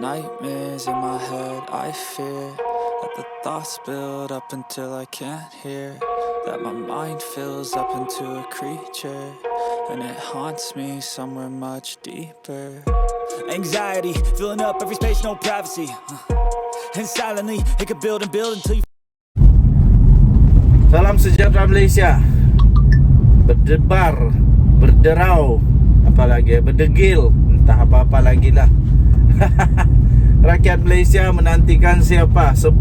Nightmares in my head, I fear that the thoughts build up until I can't hear, that my mind fills up into a creature, and it haunts me somewhere much deeper. Anxiety, filling up every space, no privacy, and silently, it could build and build until you... Salam sejahtera Malaysia. Berdebar, berderau, apalagi berdegil, entah apa-apa lagi lah. Rakyat Malaysia menantikan siapa 10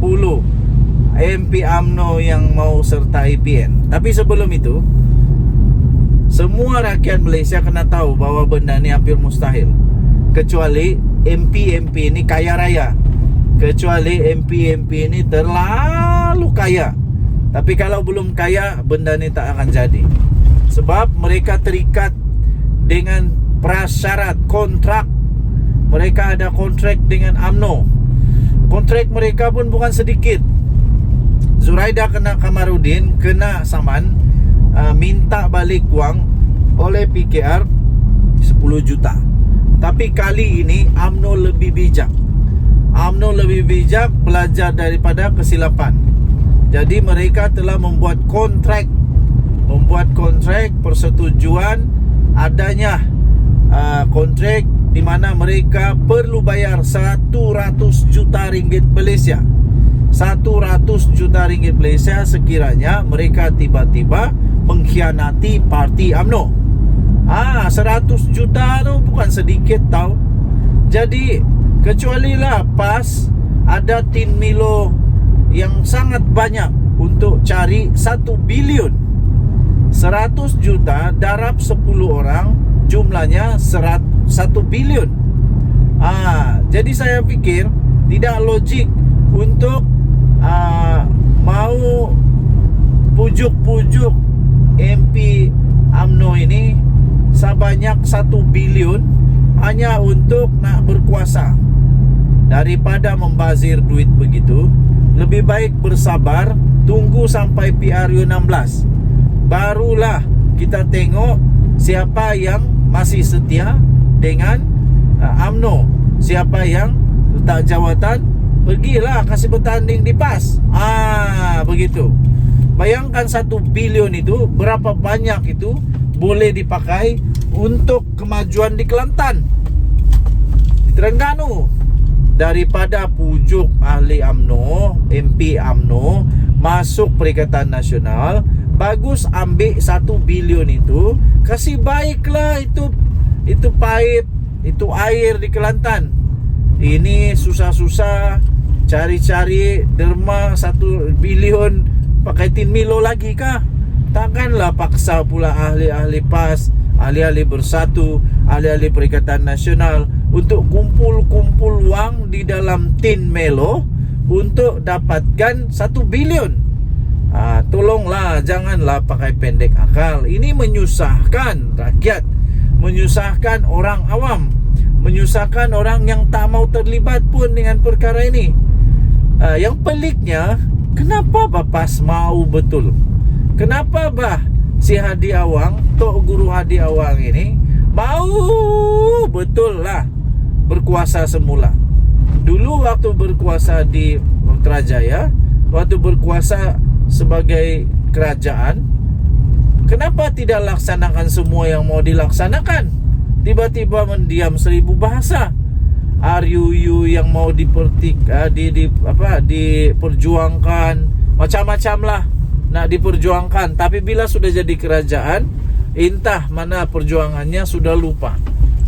MP UMNO yang mau sertai PN. Tapi sebelum itu, semua rakyat Malaysia kena tahu bahawa benda ni hampir mustahil. Kecuali MP-MP ini kaya raya. Kecuali MP-MP ini terlalu kaya. Tapi kalau belum kaya, benda ni tak akan jadi. Sebab mereka terikat dengan prasyarat kontrak. Mereka ada kontrak dengan UMNO. Kontrak mereka pun bukan sedikit. Zuraida kena Kamarudin, kena saman, minta balik wang oleh PKR 10 juta. Tapi kali ini UMNO lebih bijak. UMNO lebih bijak, belajar daripada kesilapan. Jadi mereka telah membuat kontrak persetujuan adanya kontrak di mana mereka perlu bayar 100 juta ringgit Malaysia. 100 juta ringgit Malaysia sekiranya mereka tiba-tiba mengkhianati parti UMNO. 100 juta tu bukan sedikit tau. Jadi kecualilah PAS ada tin Milo yang sangat banyak untuk cari 1 bilion. 100 juta darab 10 orang, jumlahnya 1 bilion. Jadi saya pikir tidak logik untuk mau pujuk-pujuk MP UMNO ini sebanyak 1 bilion hanya untuk nak berkuasa. Daripada membazir duit begitu, lebih baik bersabar, tunggu sampai PRU 16. Barulah kita tengok siapa yang masih setia dengan UMNO, siapa yang letak jawatan, pergilah kasih bertanding di PAS. Begitu. Bayangkan 1 bilion itu, berapa banyak itu boleh dipakai untuk kemajuan di Kelantan, di Terengganu. Daripada pujuk ahli UMNO, MP UMNO masuk Perikatan Nasional, bagus ambil 1 bilion itu, kasih baiklah itu pipe, itu air di Kelantan. Ini susah-susah cari-cari derma 1 bilion pakai tin Milo lagi kah? Takkanlah paksa pula ahli-ahli PAS, ahli-ahli Bersatu, ahli-ahli Perikatan Nasional untuk kumpul-kumpul wang di dalam tin Milo untuk dapatkan 1 bilion. Tolonglah, janganlah pakai pendek akal. Ini menyusahkan rakyat, menyusahkan orang awam, menyusahkan orang yang tak mau terlibat pun dengan perkara ini. Yang peliknya, kenapa PAS mau betul? Kenapa si Hadi Awang, Tok Guru Hadi Awang ini mau betul lah berkuasa semula. Dulu waktu berkuasa di Putrajaya, waktu berkuasa sebagai kerajaan, kenapa tidak laksanakan semua yang mau dilaksanakan? Tiba-tiba mendiam 1000 bahasa. RUU yang mau diperjuangkan, macam-macam lah nak diperjuangkan. Tapi bila sudah jadi kerajaan, entah mana perjuangannya sudah lupa,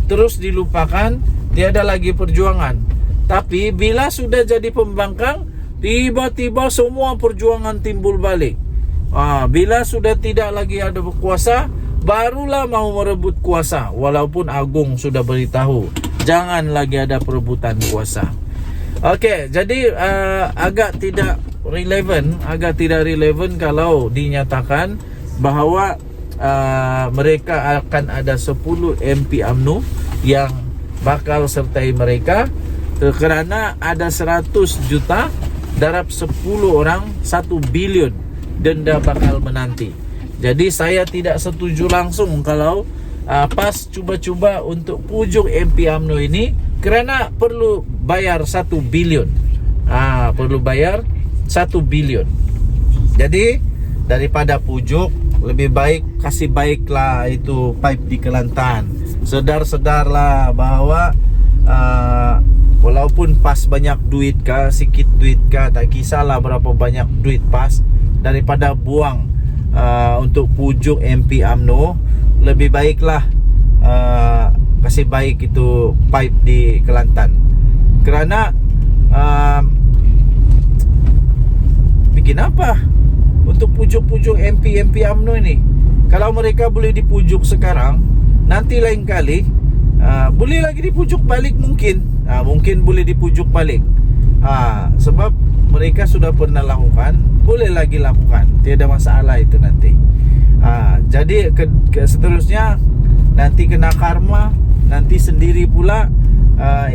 terus dilupakan, tiada lagi perjuangan. Tapi bila sudah jadi pembangkang, tiba-tiba semua perjuangan timbul balik. Bila sudah tidak lagi ada berkuasa, barulah mau merebut kuasa. Walaupun Agung sudah beritahu, jangan lagi ada perebutan kuasa. Okey, jadi agak tidak relevan kalau dinyatakan bahawa mereka akan ada 10 MP UMNO yang bakal sertai mereka, kerana ada 100 juta darab 10 orang 1 bilion denda bakal menanti. Jadi saya tidak setuju langsung kalau PAS cuba-cuba untuk pujuk MP UMNO ini, kerana perlu bayar 1 bilion. Perlu bayar 1 bilion. Jadi daripada pujuk, lebih baik kasih baiklah itu pipe di Kelantan. Sedar-sedarlah bahwa walaupun pas banyak duit kah, sikit duit kah, tak kisahlah berapa banyak duit pas, daripada buang untuk pujuk MP UMNO, lebih baiklah kasih baik itu pipe di Kelantan. Kerana bikin apa untuk pujuk-pujuk MP UMNO ini? Kalau mereka boleh dipujuk sekarang, nanti lain kali boleh lagi dipujuk balik mungkin. Mungkin boleh dipujuk balik. Sebab mereka sudah pernah lakukan, boleh lagi lakukan. Tiada masalah itu nanti. Jadi seterusnya nanti kena karma, nanti sendiri pula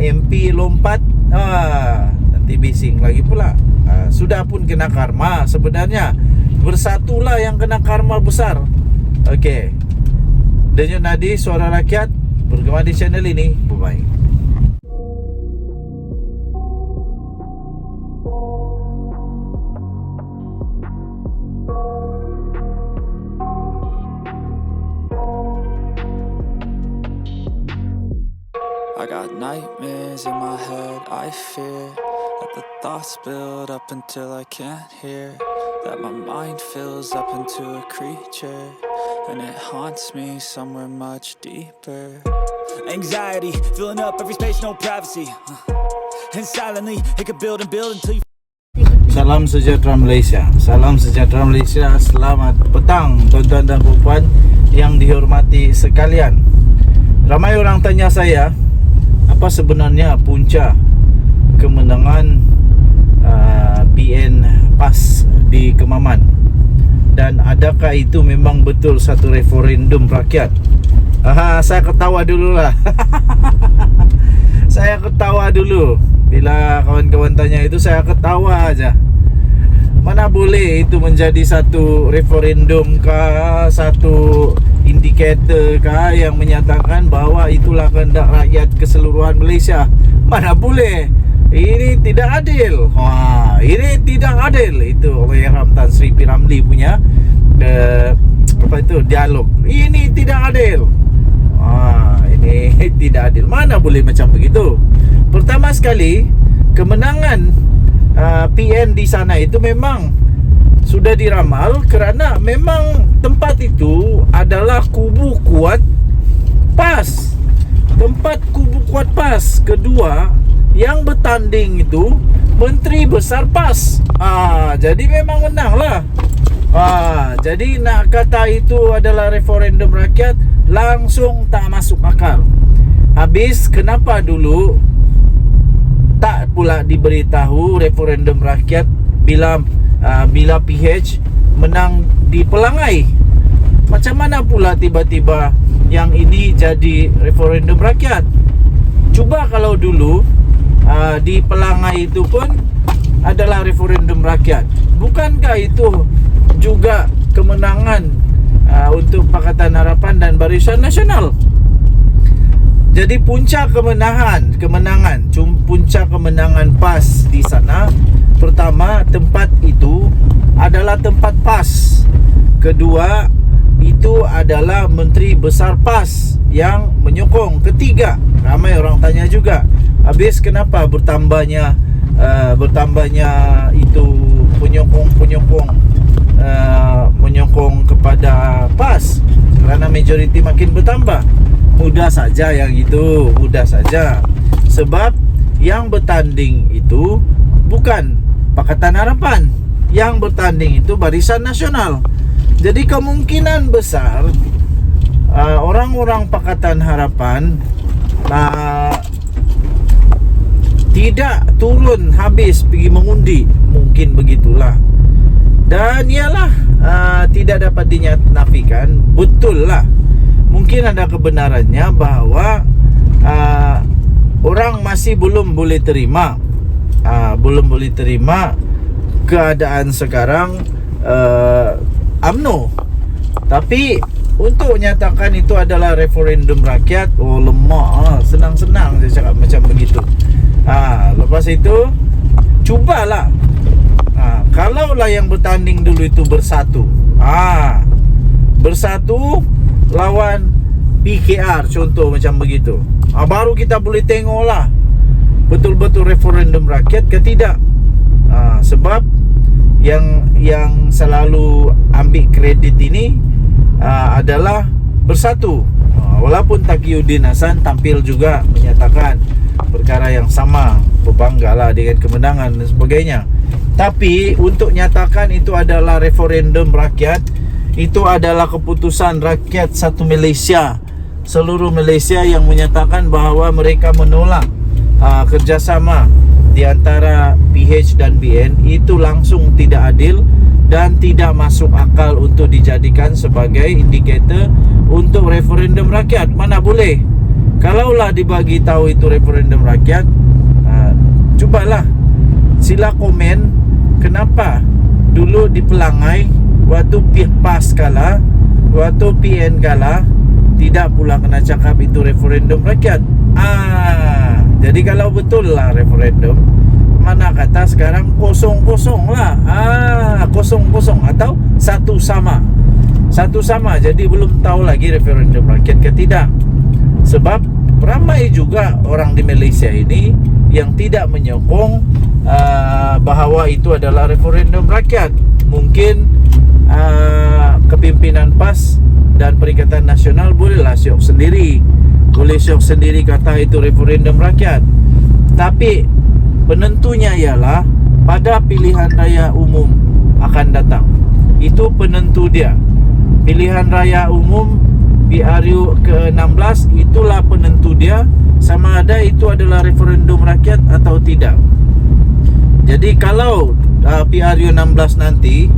MP lompat, nanti bising lagi pula. Sudah pun kena karma sebenarnya. Bersatulah yang kena karma besar. Okey. Denyut Nadi Suara Rakyat bergema di channel ini. Bye-bye. I got nightmares in my head, I fear that the thoughts build up until I can't hear, that my mind fills up into a creature, and it haunts me somewhere much deeper. Anxiety, filling up every space, no privacy. And silently, it could build and build until you... Salam sejahtera Malaysia. Salam sejahtera Malaysia. Selamat petang tuan-tuan dan puan yang dihormati sekalian. Ramai orang tanya saya, apa sebenarnya punca kemenangan PN PAS di Kemaman, dan adakah itu memang betul satu referendum rakyat? Saya ketawa dululah. Saya ketawa dulu bila kawan-kawan tanya itu, saya ketawa aja. Mana boleh itu menjadi satu referendum kah, satu indikator kah yang menyatakan bahawa itulah kehendak rakyat keseluruhan Malaysia? Mana boleh. Ini tidak adil. Ini tidak adil. Itu Allahyarham Tan Sri P. Ramlee punya dialog. Ini tidak adil. Ini tidak adil. Mana boleh macam begitu? Pertama sekali, kemenangan PN di sana itu memang sudah diramal kerana memang tempat itu adalah kubu kuat PAS. Tempat kubu kuat PAS. Kedua, yang bertanding itu Menteri Besar PAS. Jadi memang menanglah. Jadi nak kata itu adalah referendum rakyat, langsung tak masuk akal. Habis kenapa dulu tak pula diberitahu referendum rakyat bila PH menang di Pelangai? Macam mana pula tiba-tiba yang ini jadi referendum rakyat? Cuba kalau dulu di Pelangai itu pun adalah referendum rakyat, bukankah itu juga kemenangan untuk Pakatan Harapan dan Barisan Nasional? Jadi punca kemenangan PAS di sana, pertama, tempat itu adalah tempat PAS. Kedua, itu adalah Menteri Besar PAS yang menyokong. Ketiga, ramai orang tanya juga, habis kenapa bertambahnya itu penyokong kepada PAS? Kerana majoriti makin bertambah. Mudah saja yang itu, mudah saja. Sebab yang bertanding itu bukan Pakatan Harapan, yang bertanding itu Barisan Nasional. Jadi kemungkinan besar orang-orang Pakatan Harapan tidak turun habis pergi mengundi, mungkin begitulah. Dan ialah tidak dapat dinafikan, betul lah, mungkin ada kebenarannya bahawa orang masih belum boleh terima keadaan sekarang UMNO. Tapi untuk nyatakan itu adalah referendum rakyat, lemak, senang-senang saya cakap macam begitu. Lepas itu cubalah, kalaulah yang bertanding dulu itu bersatu, bersatu lawan PKR contoh macam begitu, baru kita boleh tengoklah betul-betul referendum rakyat ke tidak. Sebab yang selalu ambil kredit ini adalah bersatu. Walaupun Taqiyuddin Hasan tampil juga menyatakan perkara yang sama, berbanggalah dengan kemenangan dan sebagainya. Tapi untuk nyatakan itu adalah referendum rakyat, itu adalah keputusan rakyat satu Malaysia, seluruh Malaysia yang menyatakan bahawa mereka menolak kerjasama di antara PH dan BN, itu langsung tidak adil dan tidak masuk akal untuk dijadikan sebagai indikator untuk referendum rakyat. Mana boleh. Kalaulah dibagi tahu itu referendum rakyat, cubalah sila komen kenapa dulu di Pelangai waktu PAS kalah, waktu PN kalah, tidak pula kena cakap itu referendum rakyat. Jadi kalau betul lah referendum, mana kata sekarang kosong-kosong lah, kosong-kosong atau satu sama. Jadi belum tahu lagi referendum rakyat ke tidak. Sebab ramai juga orang di Malaysia ini yang tidak menyokong bahawa itu adalah referendum rakyat. Mungkin kepimpinan PAS dan Perikatan Nasional bolehlah syok sendiri, kata itu referendum rakyat. Tapi penentunya ialah pada pilihan raya umum akan datang. Itu penentu dia. Pilihan raya umum PRU ke-16 itulah penentu dia, sama ada itu adalah referendum rakyat atau tidak. Jadi kalau PRU 16 nanti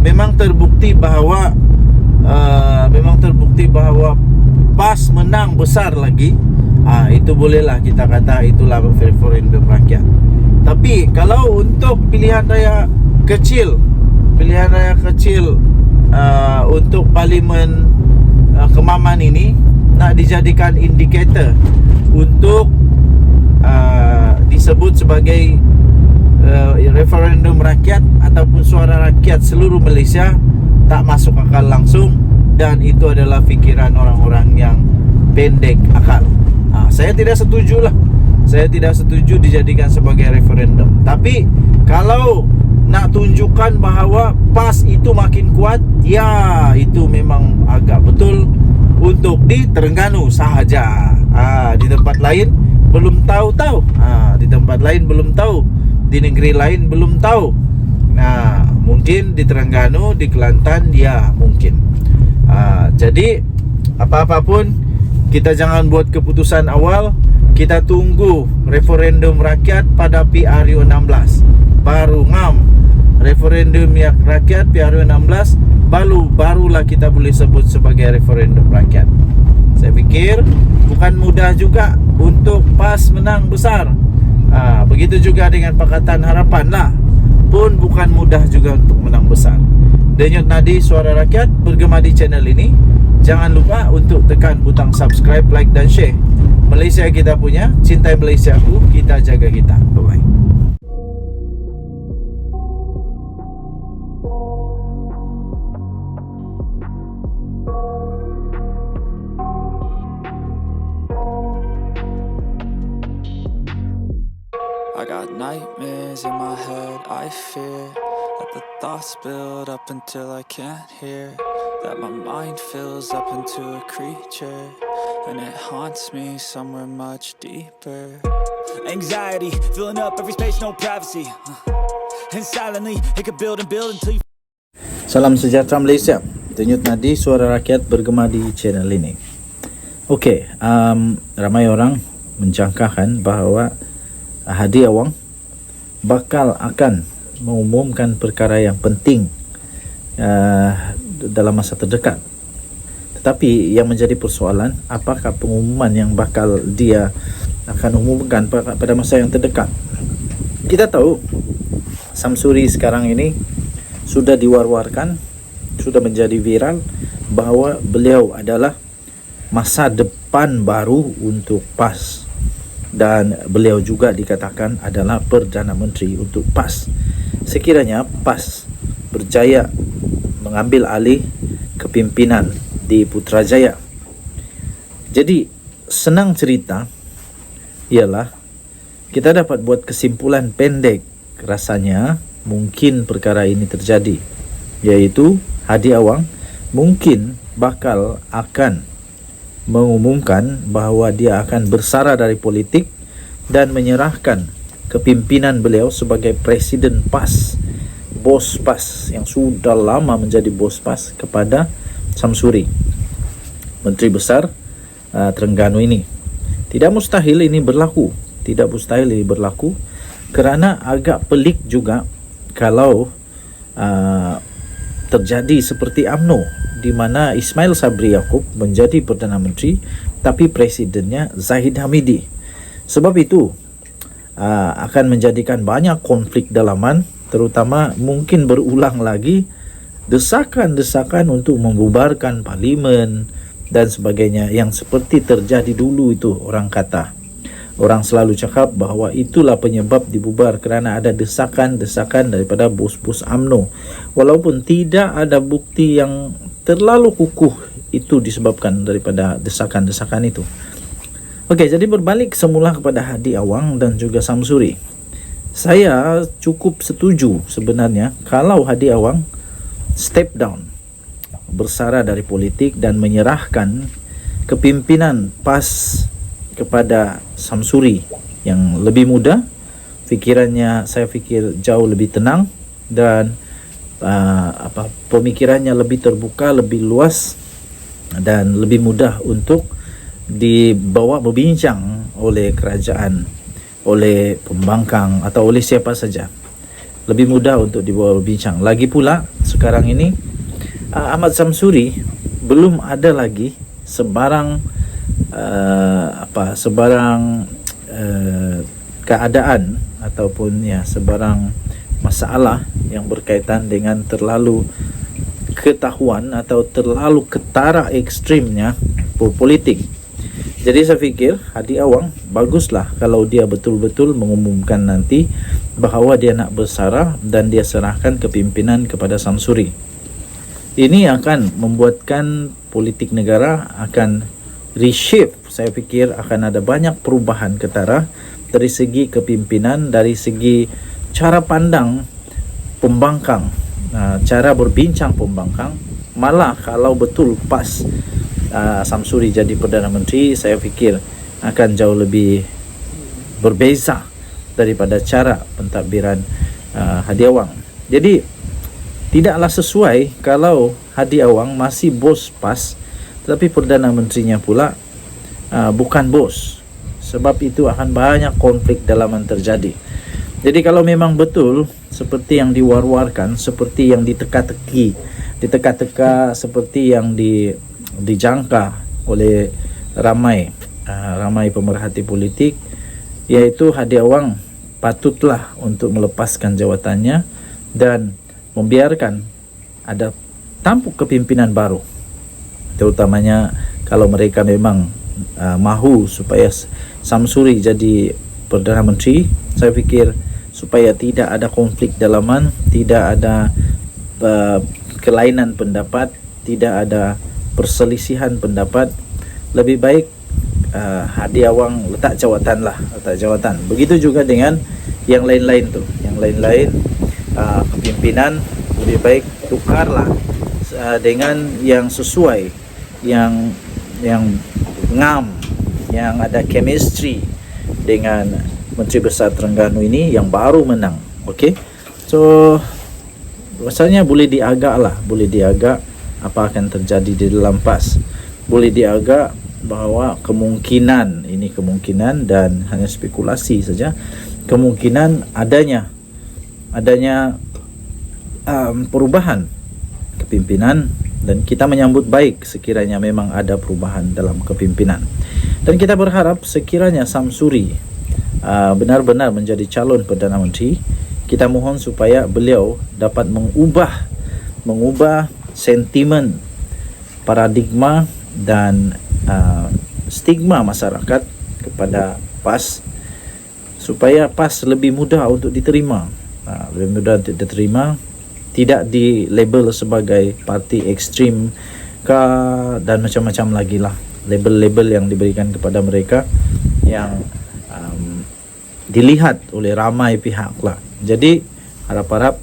memang terbukti bahawa PAS menang besar lagi, itu bolehlah kita kata itulah referendum rakyat. Tapi kalau untuk pilihan raya kecil untuk Parlimen Kemaman ini nak dijadikan indikator untuk disebut sebagai referendum rakyat ataupun suara rakyat seluruh Malaysia, tak masuk akal langsung, dan itu adalah fikiran orang-orang yang pendek akal. Saya tidak setujulah. Saya tidak setuju dijadikan sebagai referendum. Tapi kalau nak tunjukkan bahawa PAS itu makin kuat, ya itu memang agak betul untuk di Terengganu sahaja. Di tempat lain belum tahu. Di tempat lain belum tahu. Di negeri lain belum tahu. Mungkin di Terengganu, di Kelantan, ya mungkin. Jadi apa-apapun, kita jangan buat keputusan awal. Kita tunggu referendum rakyat pada PRU 16, baru ngam referendum yang rakyat PRU 16, barulah kita boleh sebut sebagai referendum rakyat. Saya fikir bukan mudah juga untuk PAS menang besar. Begitu juga dengan Pakatan Harapan lah, pun bukan mudah juga untuk menang besar. Denyut nadi suara rakyat bergema di channel ini. Jangan lupa untuk tekan butang subscribe, like dan share. Malaysia kita punya, cintai Malaysia aku, kita jaga kita. Bye-bye. I got nightmares in my head, I fear that the thoughts build up until I can't hear, that my mind fills up into a creature, and it haunts me somewhere much deeper. Anxiety, filling up every space, no privacy. And silently, it could build and build until you... Salam sejahtera Malaysia. Denyut nadi suara rakyat bergema di channel ini. Okey, ramai orang menjangkakan bahawa Hadi Awang bakal akan mengumumkan perkara yang penting dalam masa terdekat. Tetapi yang menjadi persoalan, apakah pengumuman yang bakal dia akan umumkan pada masa yang terdekat? Kita tahu Samsuri sekarang ini sudah diwar-warkan, sudah menjadi viral bahawa beliau adalah masa depan baru untuk PAS. dan beliau juga dikatakan adalah Perdana Menteri untuk PAS. Sekiranya PAS berjaya mengambil alih kepimpinan di Putrajaya. Jadi senang cerita ialah kita dapat buat kesimpulan pendek rasanya mungkin perkara ini terjadi, yaitu Hadi Awang mungkin bakal akan mengumumkan bahawa dia akan bersara dari politik dan menyerahkan kepimpinan beliau sebagai Presiden PAS, bos PAS yang sudah lama menjadi bos PAS, kepada Samsuri, Menteri Besar Terengganu ini. Tidak mustahil ini berlaku, kerana agak pelik juga kalau terjadi seperti UMNO, di mana Ismail Sabri Yaakob menjadi Perdana Menteri tapi presidennya Zahid Hamidi. Sebab itu akan menjadikan banyak konflik dalaman, terutama mungkin berulang lagi desakan-desakan untuk membubarkan parlimen dan sebagainya, yang seperti terjadi dulu itu. Orang selalu cakap bahawa itulah penyebab dibubar kerana ada desakan-desakan daripada bos-bos UMNO, walaupun tidak ada bukti yang terlalu kukuh itu disebabkan daripada desakan-desakan itu. Okey, jadi berbalik semula kepada Hadi Awang dan juga Samsuri. Saya cukup setuju sebenarnya kalau Hadi Awang step down, bersara dari politik dan menyerahkan kepimpinan PAS kepada Samsuri yang lebih muda. Fikirannya saya fikir jauh lebih tenang dan pemikirannya lebih terbuka, lebih luas dan lebih mudah untuk dibawa berbincang oleh kerajaan, oleh pembangkang atau oleh siapa saja. Lebih mudah untuk dibawa berbincang. Lagi pula sekarang ini Ahmad Samsuri belum ada lagi sebarang keadaan ataupun sebarang masalah yang berkaitan dengan terlalu ketahuan atau terlalu ketara ekstrimnya politik. Jadi saya fikir Hadi Awang baguslah kalau dia betul-betul mengumumkan nanti bahawa dia nak bersara dan dia serahkan kepimpinan kepada Samsuri. Ini akan membuatkan politik negara akan reshape. Saya fikir akan ada banyak perubahan ketara dari segi kepimpinan, dari segi cara pandang pembangkang, cara berbincang pembangkang. Malah kalau betul PAS Samsuri jadi Perdana Menteri, saya fikir akan jauh lebih berbeza daripada cara pentadbiran Hadi Awang. Jadi tidaklah sesuai kalau Hadi Awang masih bos PAS tetapi Perdana Menterinya pula bukan bos. Sebab itu akan banyak konflik dalaman terjadi. Jadi kalau memang betul seperti yang diwar-warkan, seperti yang diteka-teka, seperti yang dijangka oleh ramai pemerhati politik, iaitu Hadi Awang patutlah untuk melepaskan jawatannya dan membiarkan ada tampuk kepimpinan baru, terutamanya kalau mereka memang mahu supaya Samsuri jadi Perdana Menteri. Saya fikir supaya tidak ada konflik dalaman, tidak ada kelainan pendapat, tidak ada perselisihan pendapat, lebih baik Hadi Awang letak jawatan. Begitu juga dengan yang lain-lain tu. Yang lain-lain kepimpinan lebih baik tukarlah dengan yang sesuai, yang ngam, yang ada chemistry dengan Menteri Besar Terengganu ini yang baru menang. Okey. So rasanya boleh diagak apa akan terjadi di dalam PAS. Boleh diagak bahawa kemungkinan dan hanya spekulasi saja, kemungkinan adanya perubahan kepimpinan, dan kita menyambut baik sekiranya memang ada perubahan dalam kepimpinan. Dan kita berharap sekiranya Samsuri benar-benar menjadi calon Perdana Menteri, kita mohon supaya beliau dapat mengubah sentimen, paradigma dan stigma masyarakat kepada PAS, supaya PAS lebih mudah untuk diterima. Lebih mudah untuk diterima, tidak di label sebagai parti ekstrim dan macam-macam lagi lah label-label yang diberikan kepada mereka yang dilihat oleh ramai pihak lah. Jadi harap-harap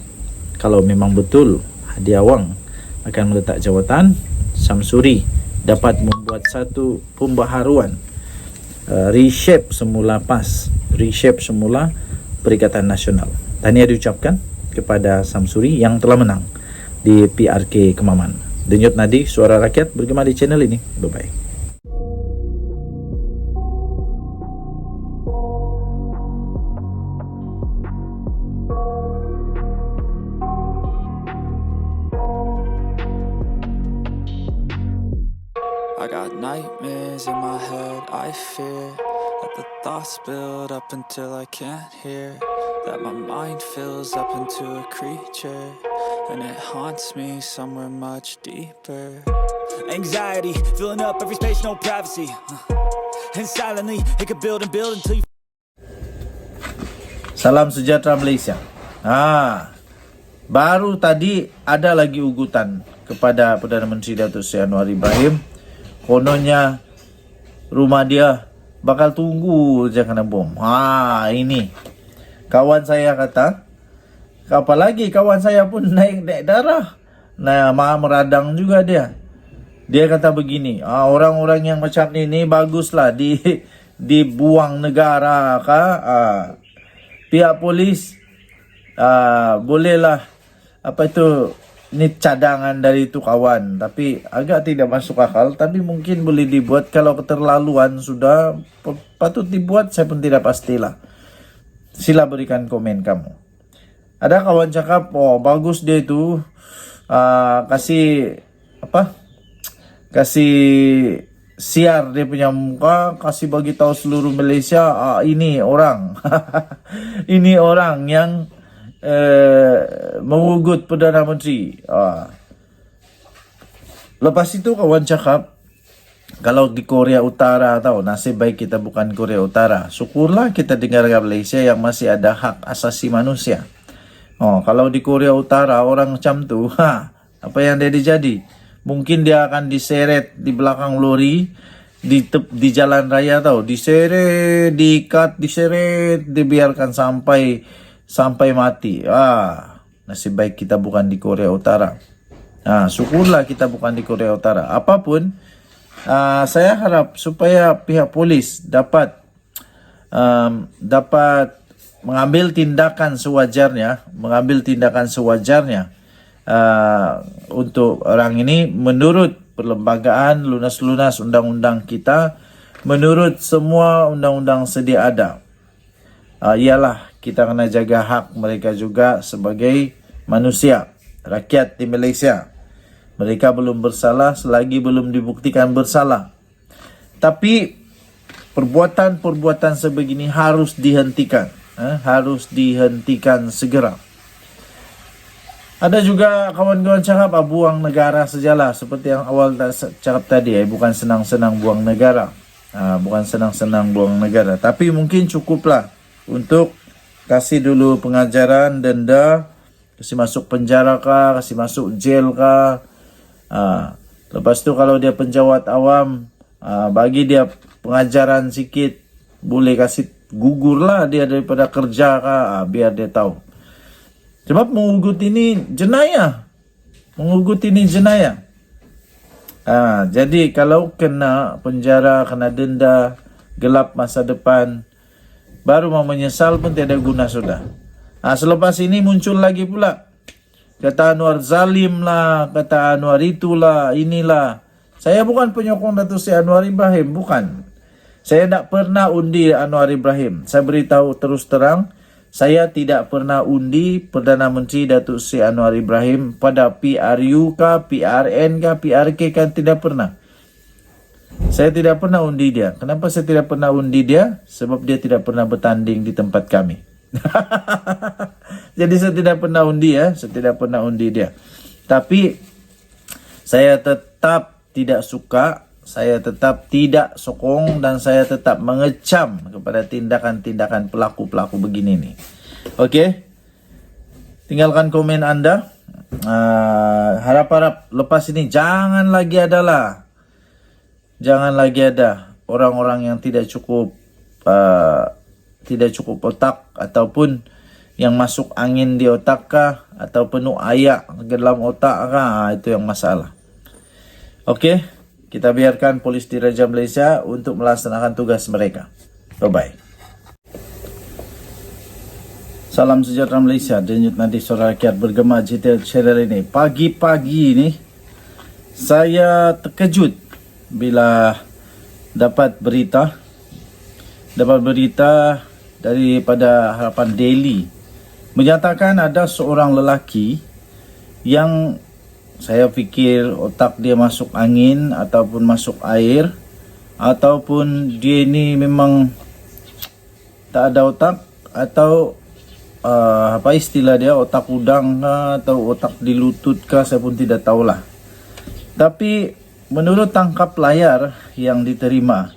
kalau memang betul Hadi Awang akan meletak jawatan, Samsuri dapat membuat satu pembaharuan, reshape semula PAS, reshape semula Perikatan Nasional. Tahniah diucapkan kepada Samsuri yang telah menang di PRK Kemaman. Denyut nadi suara rakyat bergema di channel ini. Bye-bye. I got nightmares in my head, I fear that the thoughts build up until I can't hear, that my mind fills up into a creature, and it haunts me somewhere much deeper. Anxiety, filling up every space, no privacy. And silently, it could build and build until you... Salam sejahtera Malaysia. Baru tadi ada lagi ugutan kepada Perdana Menteri Datuk Seri Anwar Ibrahim. Kononnya rumah dia bakal tunggu je kena bom. Ini kawan saya kata, apalagi kawan saya pun naik darah. Meradang juga dia. Dia kata begini, orang-orang yang macam ni baguslah dibuang negara kah? Pihak polis bolehlah ini cadangan dari itu kawan, tapi agak tidak masuk akal, tapi mungkin boleh dibuat. Kalau keterlaluan sudah patut dibuat, saya pun tidak pastilah. Sila berikan komen kamu. Ada kawan cakap, bagus dia itu, kasih siar dia punya muka, kasih bagi tahu seluruh Malaysia, ini orang ini orang yang mengugut Perdana Menteri. Lepas itu kawan cakap, kalau di Korea Utara nasib baik kita bukan Korea Utara. Syukurlah kita di negara Malaysia yang masih ada hak asasi manusia. Kalau di Korea Utara orang macam tu, apa yang dia jadi? Mungkin dia akan diseret di belakang lori di jalan raya diseret, diikat, diseret, dibiarkan sampai mati. Nasib baik kita bukan di Korea Utara. Syukurlah kita bukan di Korea Utara. Apapun, saya harap supaya pihak polis dapat mengambil tindakan sewajarnya, untuk orang ini menurut perlembagaan lunas-lunas undang-undang kita, menurut semua undang-undang sedia ada. Ialah kita kena jaga hak mereka juga sebagai manusia, rakyat di Malaysia. Mereka belum bersalah selagi belum dibuktikan bersalah. Tapi perbuatan-perbuatan sebegini harus dihentikan, harus dihentikan segera. Ada juga kawan-kawan cakap buang negara sajalah, seperti yang awal cakap tadi, bukan senang-senang buang negara. Bukan senang-senang buang negara, tapi mungkin cukuplah untuk kasih dulu pengajaran, denda, kasih masuk penjara kah, kasih masuk jail kah. Lepas tu kalau dia penjawat awam, bagi dia pengajaran sikit, boleh kasih gugurlah dia daripada kerja kah, biar dia tahu. Sebab mengugut ini jenayah. Jadi kalau kena penjara, kena denda, gelap masa depan, baru mau menyesal pun tiada guna sudah. Selepas ini muncul lagi pula, kata Anwar zalim lah, kata Anwar itulah, inilah. Saya bukan penyokong Datuk Seri Anwar Ibrahim, bukan. Saya tak pernah undi Anwar Ibrahim. Saya beritahu terus terang, saya tidak pernah undi Perdana Menteri Datuk Seri Anwar Ibrahim pada PRU kah, PRN kah, PRK kan, tidak pernah. Saya tidak pernah undi dia. Kenapa saya tidak pernah undi dia? Sebab dia tidak pernah bertanding di tempat kami. Jadi saya tidak pernah undi saya tidak pernah undi dia. Tapi saya tetap tidak suka saya tetap tidak sokong dan saya tetap mengecam kepada tindakan-tindakan pelaku-pelaku begini nih. Okey? Tinggalkan komen anda. Harap-harap lepas ini jangan lagi ada orang-orang yang tidak cukup otak ataupun yang masuk angin di otak kah atau penuh ayak ke dalam otak kah, itu yang masalah. Okey, kita biarkan polis Diraja Malaysia untuk melaksanakan tugas mereka. Bye-bye. Salam sejahtera Malaysia. Denyut nadi suara rakyat bergema GTA channel ini. Pagi-pagi ini saya terkejut bila dapat berita daripada Harapan Daily menyatakan ada seorang lelaki yang saya fikir otak dia masuk angin ataupun masuk air ataupun dia ini memang tak ada otak atau apa istilah dia, otak udang kah, atau otak di lutut kah, saya pun tidak tahulah. Tapi menurut tangkap layar yang diterima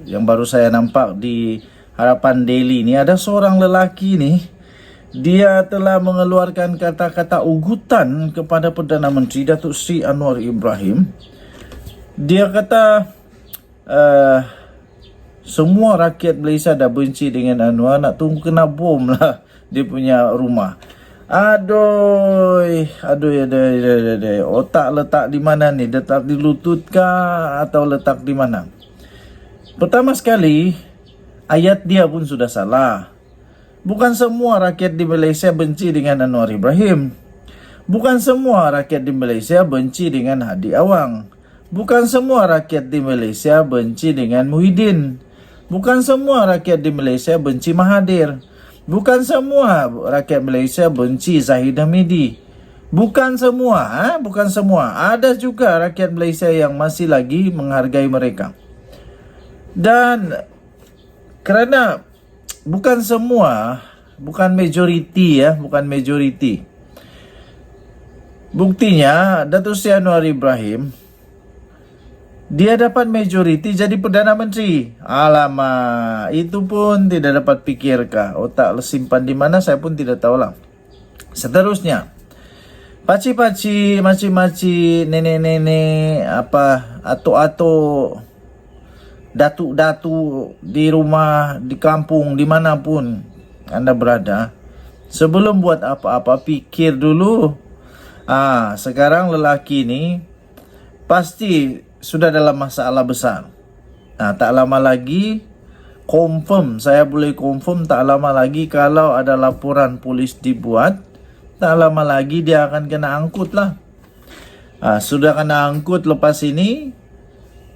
yang baru saya nampak di Harapan Daily ini, ada seorang lelaki ni, dia telah mengeluarkan kata-kata ugutan kepada Perdana Menteri Datuk Seri Anwar Ibrahim. Dia kata semua rakyat Malaysia dah benci dengan Anwar, nak tunggu kena bom lah dia punya rumah. Aduh, otak letak di mana ni? Letak di lutut kah atau letak di mana? Pertama sekali, ayat dia pun sudah salah. Bukan semua rakyat di Malaysia benci dengan Anwar Ibrahim. Bukan semua rakyat di Malaysia benci dengan Hadi Awang. Bukan semua rakyat di Malaysia benci dengan Muhyiddin. Bukan semua rakyat di Malaysia benci Mahathir. Bukan semua rakyat Malaysia benci Zahid Hamidi. Bukan semua. Ada juga rakyat Malaysia yang masih lagi menghargai mereka. Dan kerana bukan semua, bukan majoriti ya, bukan majoriti. Buktinya Datuk Seri Anwar Ibrahim dia dapat majoriti jadi Perdana Menteri. Alamak, itu pun tidak dapat fikirkah? Otak simpan di mana saya pun tidak tahulah. Seterusnya, paci-paci, maci-maci, nenek-nenek, atuk-atuk, datuk-datuk di rumah, di kampung, dimanapun anda berada, sebelum buat apa-apa fikir dulu. Sekarang lelaki ni pasti sudah dalam masalah besar. Tak lama lagi, saya boleh confirm tak lama lagi kalau ada laporan polis dibuat, tak lama lagi dia akan kena angkut lah. Sudah kena angkut lepas ini,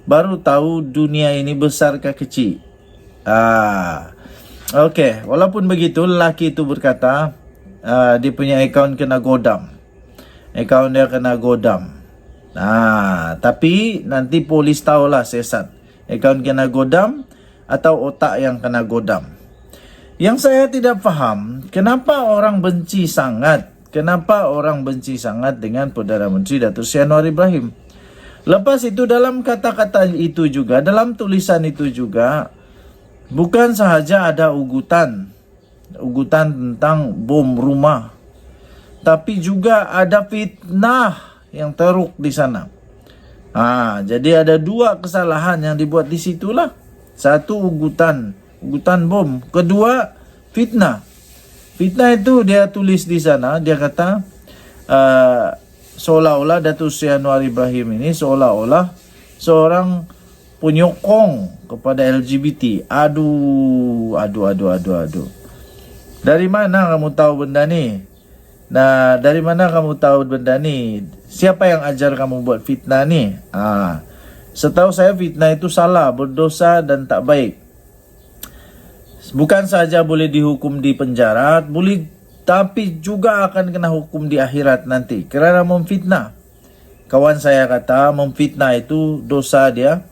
baru tahu dunia ini besar ke kecil. Okey, walaupun begitu, lelaki itu berkata dia punya akaun kena godam. Akaun dia kena godam. Tapi nanti polis tahulah sesat. Akaun kena godam atau otak yang kena godam. Yang saya tidak faham, kenapa orang benci sangat? Kenapa orang benci sangat dengan Perdana Menteri Datuk Seri Anwar Ibrahim? Lepas itu dalam kata-kata itu juga, dalam tulisan itu juga, bukan sahaja ada ugutan tentang bom rumah, tapi juga ada fitnah yang teruk di sana. Jadi ada dua kesalahan yang dibuat di situlah. Satu ugutan bom, kedua fitnah. Fitnah itu dia tulis di sana, dia kata seolah-olah Datuk Seri Anwar Ibrahim ini seolah-olah seorang penyokong kepada LGBT. Aduh. Dari mana kamu tahu benda ni? Dari mana kamu tahu benda ni? Siapa yang ajar kamu buat fitnah ni? Setahu saya fitnah itu salah, berdosa dan tak baik. Bukan saja boleh dihukum di penjara, tapi juga akan kena hukum di akhirat nanti kerana memfitnah. Kawan saya kata memfitnah itu dosa dia,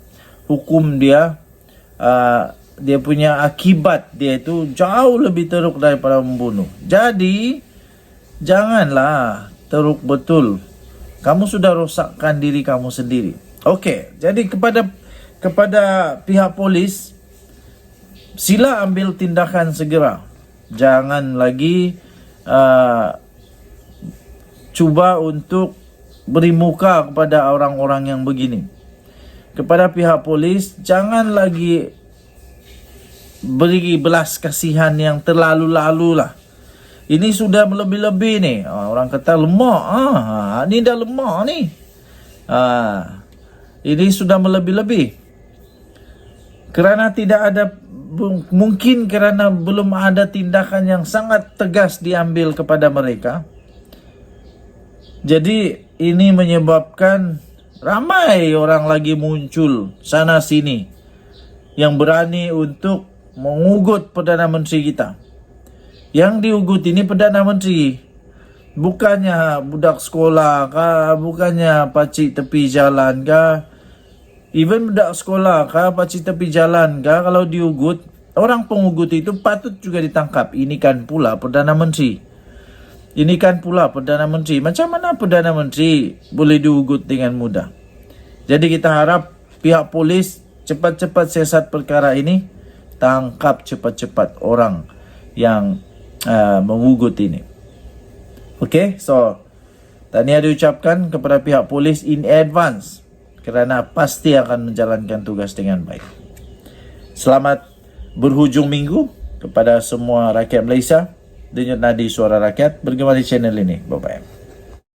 hukum dia, dia punya akibat dia itu jauh lebih teruk daripada membunuh. Jadi janganlah teruk betul Kamu sudah rosakkan diri kamu sendiri. Okey, jadi kepada pihak polis, sila ambil tindakan segera. Jangan lagi cuba untuk beri muka kepada orang-orang yang begini. Kepada pihak polis, jangan lagi beri belas kasihan yang terlalu-lalu lah. Ini sudah melebih-lebih ni. Orang kata lemak. Ni dah lemak ni. Ini sudah melebih-lebih. Kerana tidak ada, mungkin kerana belum ada tindakan yang sangat tegas diambil kepada mereka. Jadi ini menyebabkan ramai orang lagi muncul sana sini yang berani untuk mengugut Perdana Menteri kita. Yang diugut ini Perdana Menteri, bukannya budak sekolah kah, bukannya pacik tepi jalan kah. Even budak sekolah kah, pacik tepi jalan kah, kalau diugut, orang pengugut itu patut juga ditangkap. Ini kan pula Perdana Menteri. Ini kan pula Perdana Menteri. Macam mana Perdana Menteri boleh diugut dengan mudah? Jadi kita harap pihak polis cepat-cepat siasat perkara ini, tangkap cepat-cepat orang yang mengugut ini. Okey, so tahniah diucapkan kepada pihak polis in advance kerana pasti akan menjalankan tugas dengan baik. Selamat berhujung minggu kepada semua rakyat Malaysia. Denyut nadi suara rakyat bergema di channel ini. Bye-bye.